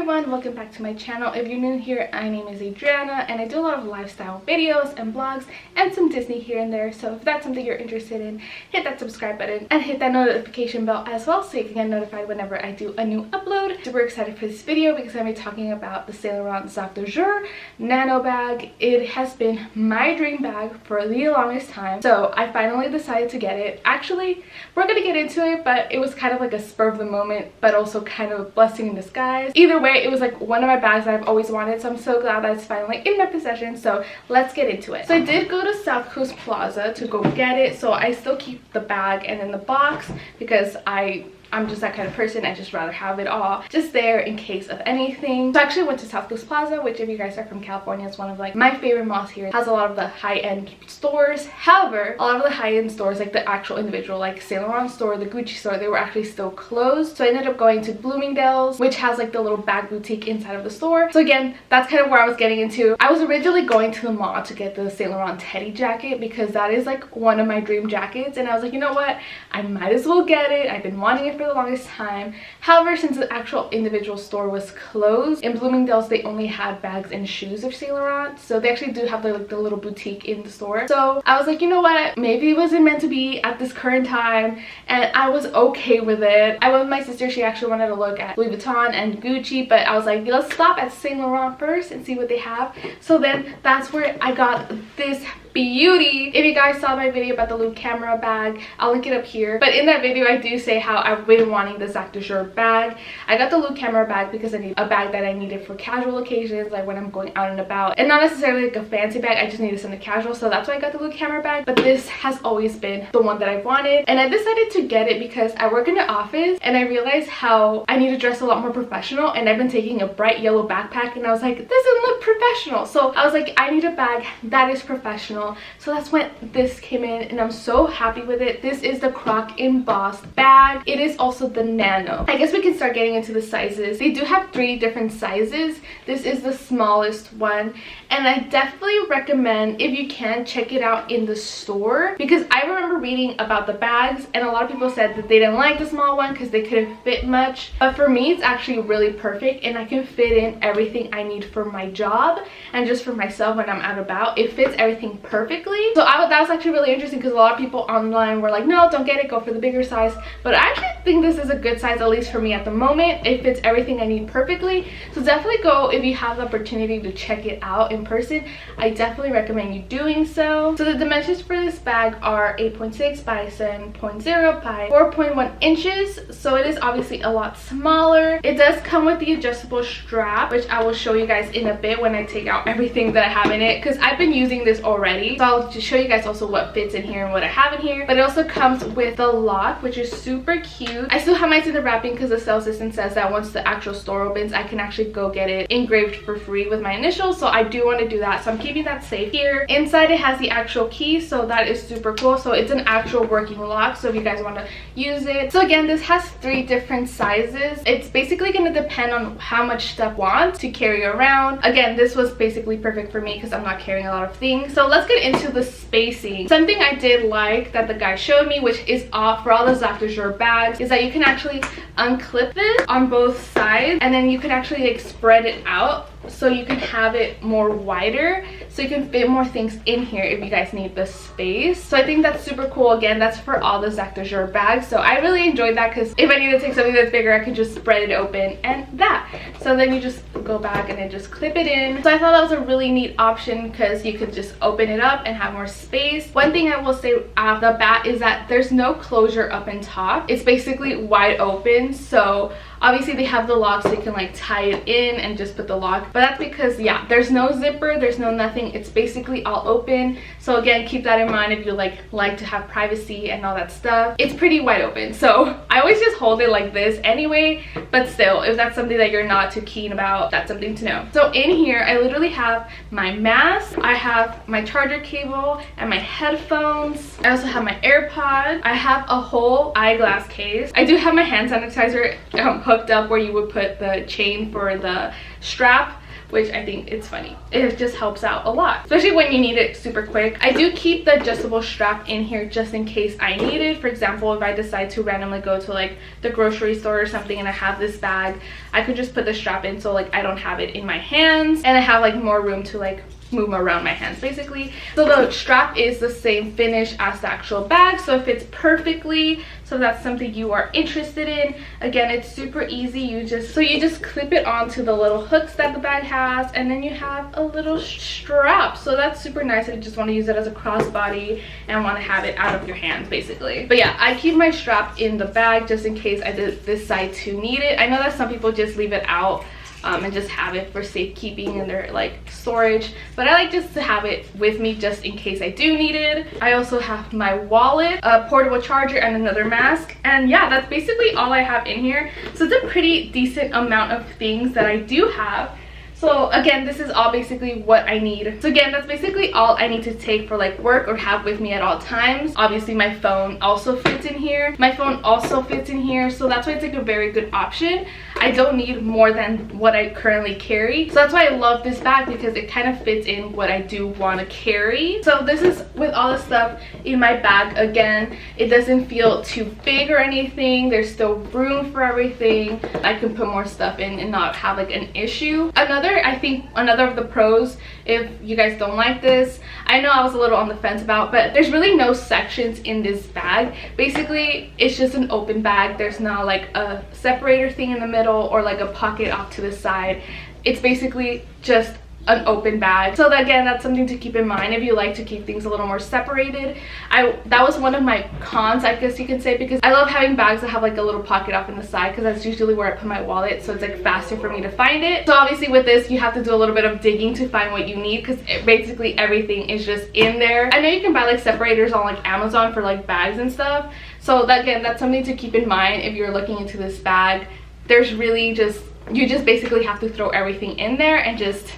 everyone, welcome back to my channel. If you're new here, my name is Adriana and I do a lot of lifestyle videos and vlogs and some Disney here and there. So if that's something you're interested in, hit that subscribe button and hit that notification bell as well so you can get notified whenever I do a new upload. Super excited for this video because I'm going to be talking about the Saint Laurent Sac De Jour Nano bag. It has been my dream bag for the longest time, so I finally decided to get it. Actually, we're going to get into it, but it was kind of like a spur of the moment, but also kind of a blessing in disguise. Either way, it was like one of my bags that I've always wanted, so I'm so glad that it's finally in my possession. So let's get into it. So I did go to South Coast Plaza to go get it, so I still keep the bag and then the box because I'm just that kind of person. I just rather have it all just there in case of anything. So I actually went to South Coast Plaza, which if you guys are from California is one of like my favorite malls here. It has a lot of the high-end stores. However, a lot of the high-end stores, like the actual individual like Saint Laurent store, the Gucci store, they were actually still closed. So I ended up going to Bloomingdale's, which has like the little bag boutique inside of the store. So again, that's kind of where I was getting into. I was originally going to the mall to get the Saint Laurent teddy jacket because that is like one of my dream jackets, and I was like, you know what, I might as well get it. I've been wanting it for the longest time. However, since the actual individual store was closed, in Bloomingdale's they only had bags and shoes of Saint Laurent, so they actually do have the little boutique in the store. So I was like, you know what, maybe it wasn't meant to be at this current time, and I was okay with it. I went with my sister. She actually wanted to look at Louis Vuitton and Gucci, but I was like, let's stop at Saint Laurent first and see what they have. So then that's where I got this beauty. If you guys saw my video about the Loop camera bag, I'll link it up here, but in that video I do say how I've been wanting the Sac De Jour bag. I got the Loop camera bag because I need a bag that I needed for casual occasions, like when I'm going out and about, and not necessarily like a fancy bag. I just needed something casual, so that's why I got the Loop camera bag. But this has always been the one that I've wanted, and I decided to get it because I work in the office and I realized how I need to dress a lot more professional, and I've been taking a bright yellow backpack and I was like, this doesn't look professional. So I was like, I need a bag that is professional. So that's when this came in, and I'm so happy with it. This is the Croc embossed bag. It is also the Nano. I guess we can start getting into the sizes. They do have 3 different sizes. This is the smallest one, and I definitely recommend, if you can, check it out in the store, because I remember reading about the bags and a lot of people said that they didn't like the small one because they couldn't fit much, but for me it's actually really perfect, and I can fit in everything I need for my job and just for myself when I'm out and about. It fits everything perfectly. So that was actually really interesting because a lot of people online were like, no, don't get it, go for the bigger size. But I actually think this is a good size, at least for me at the moment. It fits everything I need perfectly. So definitely go, if you have the opportunity to check it out in person, I definitely recommend you doing so. So the dimensions for this bag are 8.6 by 7.0 by 4.1 inches. So it is obviously a lot smaller. It does come with the adjustable strap, which I will show you guys in a bit when I take out everything that I have in it, because I've been using this already. So I'll just show you guys also what fits in here and what I have in here. But it also comes with the lock, which is super cute. I still have mine in the wrapping because the sales assistant says that once the actual store opens, I can actually go get it engraved for free with my initials. So I do want to do that, so I'm keeping that safe here. Inside it has the actual key, so that is super cool. So it's an actual working lock, so if you guys want to use it. So again, this has 3 different sizes. It's basically going to depend on how much stuff you want to carry around. Again, this was basically perfect for me because I'm not carrying a lot of things. So let's get into the spacing. Something I did like that the guy showed me, which is off for all the Sac De Jour bags, is that you can actually unclip this on both sides, and then you can actually like spread it out so you can have it more wider, so you can fit more things in here if you guys need the space. So I think that's super cool. Again, that's for all the Sac De Jour bags, so I really enjoyed that because if I need to take something that's bigger, I can just spread it open and that. So then you just go back and then just clip it in. So I thought that was a really neat option because you could just open it up and have more space. One thing I will say off the bat is that there's no closure up and top. It's basically wide open, so obviously they have the lock so you can like tie it in and just put the lock, but that's because, yeah, there's no zipper, there's no nothing. It's basically all open. So again, keep that in mind if you like to have privacy and all that stuff. It's pretty wide open, so I always just hold it like this anyway, but still, if that's something that you're not too keen about, that's something to know. So in here I literally have my mask, I have my charger cable and my headphones. I also have my AirPod. I have a whole eyeglass case. I do have my hand sanitizer hooked up where you would put the chain for the strap, which I think it's funny. It just helps out a lot, especially when you need it super quick. I do keep the adjustable strap in here just in case I need it. For example, if I decide to randomly go to like the grocery store or something and I have this bag, I could just put the strap in so like I don't have it in my hands, and I have like more room to like move around my hands basically. So the strap is the same finish as the actual bag, so it fits perfectly. So if that's something you are interested in, again, it's super easy. You just clip it onto the little hooks that the bag has, and then you have a little strap. So that's super nice if you just want to use it as a crossbody and want to have it out of your hands basically. But yeah, I keep my strap in the bag just in case I decide to need it. I know that some people just leave it out and just have it for safekeeping in their like storage, but I like just to have it with me just in case I do need it. I also have my wallet, a portable charger, and another mask, and yeah, that's basically all I have in here. So it's a pretty decent amount of things that I do have. So again, this is all basically what I need. So again, that's basically all I need to take for like work or have with me at all times. Obviously my phone also fits in here. My phone also fits in here, so that's why it's like a very good option. I don't need more than what I currently carry. So that's why I love this bag, because it kind of fits in what I do want to carry. So this is with all the stuff in my bag. Again, it doesn't feel too big or anything. There's still room for everything. I can put more stuff in and not have like an issue. I think another of the pros, if you guys don't like this, I know I was a little on the fence about, but there's really no sections in this bag. Basically, it's just an open bag. There's not like a separator thing in the middle or like a pocket off to the side. It's basically just an open bag. So again, that's something to keep in mind if you like to keep things a little more separated. That was one of my cons, I guess you could say, because I love having bags that have like a little pocket off in the side, because that's usually where I put my wallet, so it's like faster for me to find it. So obviously with this, you have to do a little bit of digging to find what you need, because basically everything is just in there. I know you can buy like separators on like Amazon for like bags and stuff, so that, again, that's something to keep in mind if you're looking into this bag. There's really you just basically have to throw everything in there and just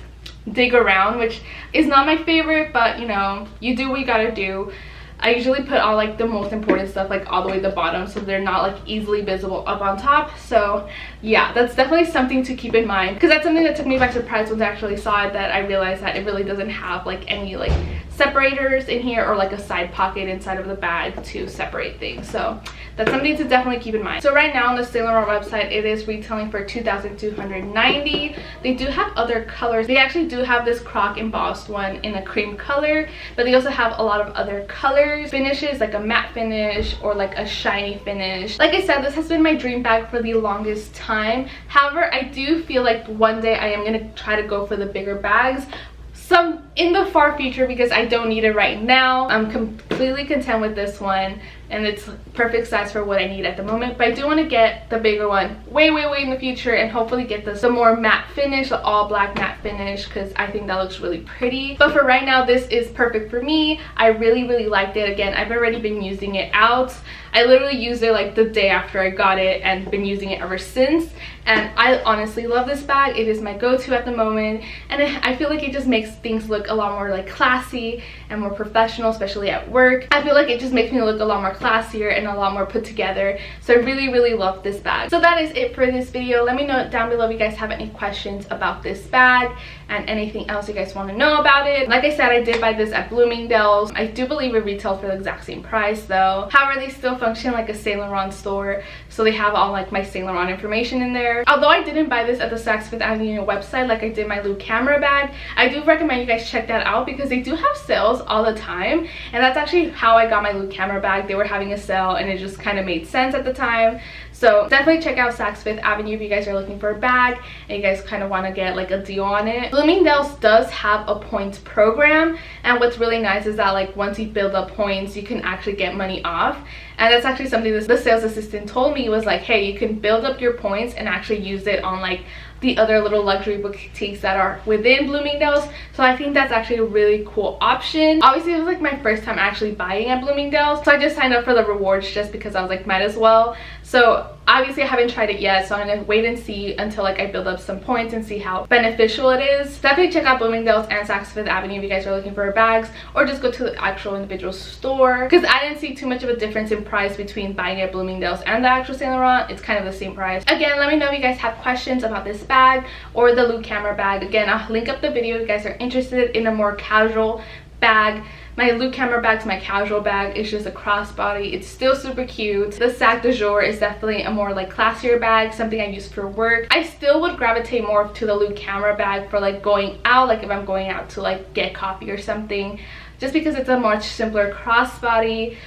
dig around, which is not my favorite, but you know, you do what you gotta do. I usually put all like the most important stuff like all the way to the bottom, so they're not like easily visible up on top. So yeah, that's definitely something to keep in mind, because that's something that took me by surprise when I actually saw it, that I realized that it really doesn't have like any like separators in here or like a side pocket inside of the bag to separate things. So that's something to definitely keep in mind. So right now on the Saint Laurent website, it is retailing for $2,290. They do have other colors. They actually do have this croc embossed one in a cream color, but they also have a lot of other colors, finishes, like a matte finish or like a shiny finish. Like I said, this has been my dream bag for the longest time. However, I do feel like one day I am gonna try to go for the bigger bags, some in the far future, because I don't need it right now. I'm completely content with this one, and it's perfect size for what I need at the moment. But I do want to get the bigger one way in the future, and hopefully get the more matte finish, the all black matte finish, because I think that looks really pretty. But for right now, this is perfect for me. I really liked it. Again, I've already been using it out. I literally used it like the day after I got it and been using it ever since, and I honestly love this bag. It is my go-to at the moment, and I feel like it just makes things look a lot more like classy and more professional, especially at work. I feel like it just makes me look a lot more classier and a lot more put together. So I really love this bag. So that is it for this video. Let me know down below if you guys have any questions about this bag and anything else you guys want to know about it. Like I said, I did buy this at Bloomingdale's. I do believe it retailed for the exact same price though. However, they still function like a Saint Laurent store, so they have all like my Saint Laurent information in there. Although I didn't buy this at the Saks Fifth Avenue website like I did my Lou camera bag, I do recommend you guys check that out, because they do have sales all the time, and that's actually how I got my Lou camera bag. They were having a sale and it just kind of made sense at the time. So definitely check out Saks Fifth Avenue if you guys are looking for a bag and you guys kind of want to get like a deal on it. Bloomingdale's does have a points program, and what's really nice is that like once you build up points, you can actually get money off. And that's actually something that the sales assistant told me, was like, hey, you can build up your points and actually use it on like the other little luxury boutiques that are within Bloomingdale's. So I think that's actually a really cool option. Obviously, it was like my first time actually buying at Bloomingdale's, so I just signed up for the rewards just because I was like, might as well. So Obviously I haven't tried it yet, so I'm gonna wait and see until like I build up some points and see how beneficial it is. Definitely check out Bloomingdale's and Saks Fifth Avenue if you guys are looking for bags, or just go to the actual individual store, because I didn't see too much of a difference in price between buying at Bloomingdale's and the actual Saint Laurent. It's kind of the same price. Again, let me know if you guys have questions about this bag or the Loop Camera bag. Again, I'll link up the video if you guys are interested in a more casual bag. My Loop Camera bag to my casual bag is just a crossbody. It's still super cute. The Sac De Jour is definitely a more like classier bag, something I use for work. I still would gravitate more to the Loop Camera bag for like going out, like if I'm going out to like get coffee or something, just because it's a much simpler crossbody.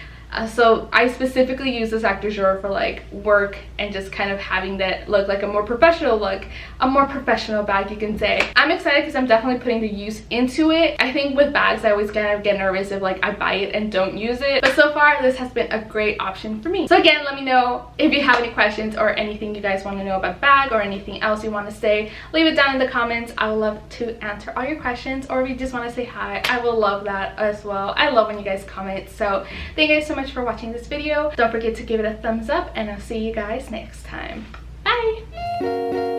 So I specifically use the Sac De Jour for like work and just kind of having that look like a more professional look, a more professional bag, you can say. I'm excited because I'm definitely putting the use into it. I think with bags I always kind of get nervous if like I buy it and don't use it, but so far this has been a great option for me. So again, let me know if you have any questions or anything you guys want to know about bag or anything else you want to say. Leave it down in the comments. I would love to answer all your questions, or if you just want to say hi, I will love that as well. I love when you guys comment. So thank you guys so much for watching this video. Don't forget to give it a thumbs up, and I'll see you guys next time. Bye.